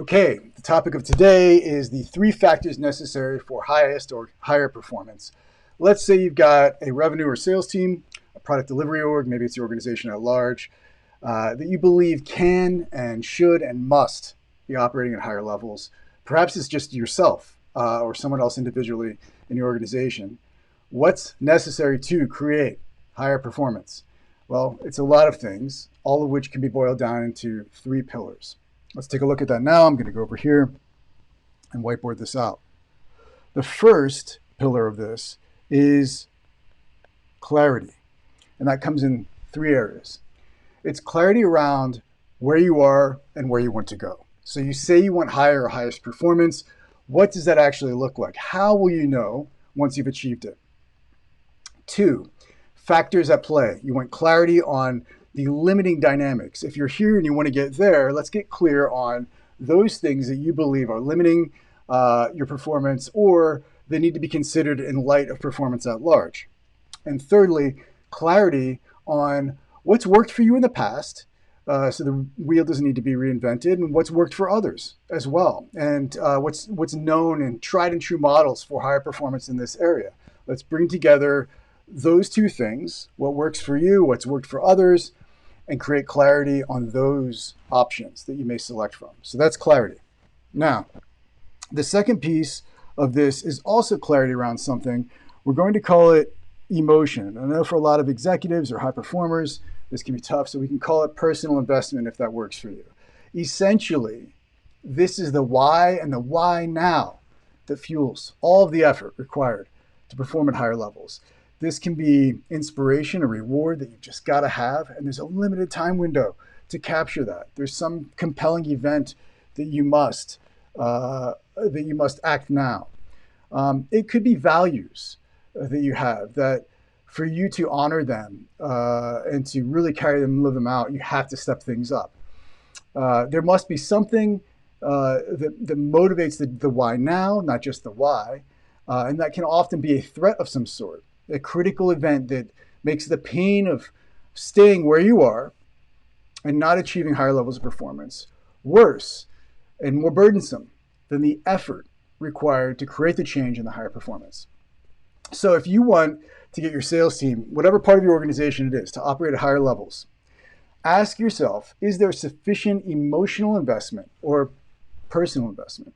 Okay, the topic of today is the 3 factors necessary for highest or higher performance. Let's say you've got a revenue or sales team, a product delivery org, maybe it's your organization at large, that you believe can and should and must be operating at higher levels. Perhaps it's just yourself or someone else individually in your organization. What's necessary to create higher performance? Well, it's a lot of things, all of which can be boiled down into 3 pillars. Let's take a look at that now. I'm going to go over here and whiteboard this out. The first pillar of this is clarity, and that comes in 3 areas. It's clarity around where you are and where you want to go. So you say you want higher or highest performance. What does that actually look like? How will you know once you've achieved it? 2, factors at play. You want clarity on the limiting dynamics. If you're here and you want to get there, let's get clear on those things that you believe are limiting your performance, or they need to be considered in light of performance at large. And thirdly, clarity on what's worked for you in the past, so the wheel doesn't need to be reinvented, and what's worked for others as well, and what's known and tried and true models for higher performance in this area. Let's bring together those 2 things, what works for you, what's worked for others, and create clarity on those options that you may select from. So that's clarity. Now, the second piece of this is also clarity around something. We're going to call it emotion. I know for a lot of executives or high performers, this can be tough, so we can call it personal investment if that works for you. Essentially, this is the why and the why now that fuels all of the effort required to perform at higher levels. This can be inspiration, a reward that you've just got to have, and there's a limited time window to capture that. There's some compelling event that you must act now. It could be values that you have that, for you to honor them and to really carry them and live them out, you have to step things up. There must be something that motivates the why now, not just the why, and that can often be a threat of some sort. A critical event that makes the pain of staying where you are and not achieving higher levels of performance worse and more burdensome than the effort required to create the change in the higher performance. So if you want to get your sales team, whatever part of your organization it is, to operate at higher levels, ask yourself, is there sufficient emotional investment or personal investment?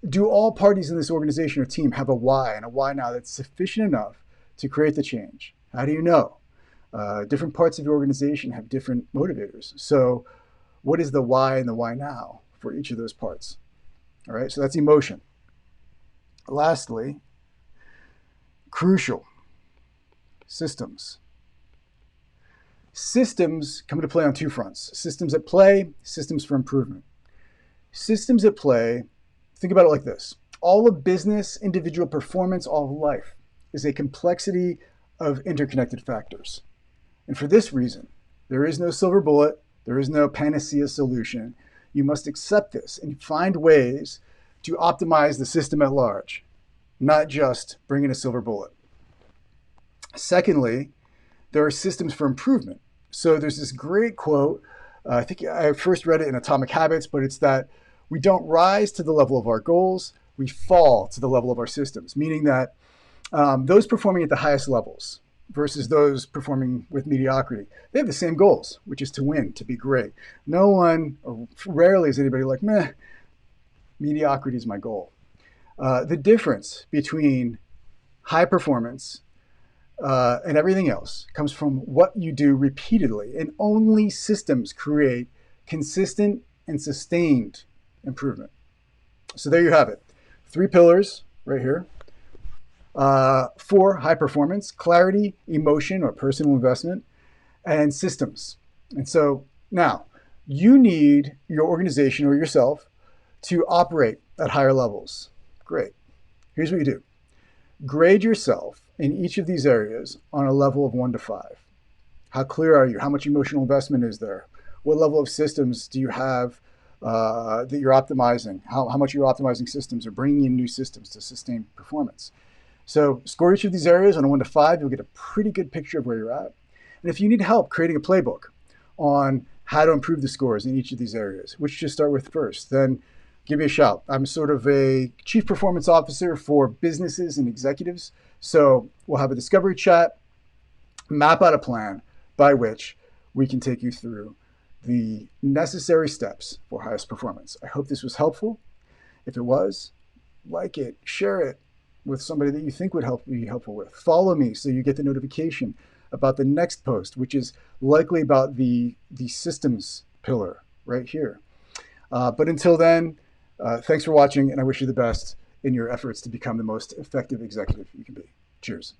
Do all parties in this organization or team have a why and a why now that's sufficient enough to create the change? How do you know? Different parts of your organization have different motivators. So what is the why and the why now for each of those parts? All right, so that's emotion. Lastly, crucial, systems. Systems come into play on 2 fronts. Systems at play, systems for improvement. Systems at play, think about it like this. All of business, individual performance, all of life is a complexity of interconnected factors. And for this reason, there is no silver bullet, there is no panacea solution. You must accept this and find ways to optimize the system at large, not just bring in a silver bullet. Secondly, there are systems for improvement. So there's this great quote, I think I first read it in Atomic Habits, but it's that we don't rise to the level of our goals, we fall to the level of our systems, meaning that those performing at the highest levels versus those performing with mediocrity, they have the same goals, which is to win, to be great. No one, or rarely is anybody like, meh, mediocrity is my goal. The difference between high performance and everything else comes from what you do repeatedly, and only systems create consistent and sustained improvement. So there you have it. 3 pillars right here. 4, high performance, clarity, emotion or personal investment, and systems. And so now you need your organization or yourself to operate at higher levels. Great. Here's what you do. Grade yourself in each of these areas on a level of 1 to 5. How clear are you? How much emotional investment is there? What level of systems do you have that you're optimizing? How much you're optimizing systems or bringing in new systems to sustain performance? So score each of these areas on a 1 to 5. You'll get a pretty good picture of where you're at. And if you need help creating a playbook on how to improve the scores in each of these areas, which to start with first, then give me a shout. I'm sort of a chief performance officer for businesses and executives. So we'll have a discovery chat, map out a plan by which we can take you through the necessary steps for highest performance. I hope this was helpful. If it was, like it, share it with somebody that you think would be helpful with. Follow me so you get the notification about the next post, which is likely about the systems pillar right here. But until then, thanks for watching, and I wish you the best in your efforts to become the most effective executive you can be. Cheers.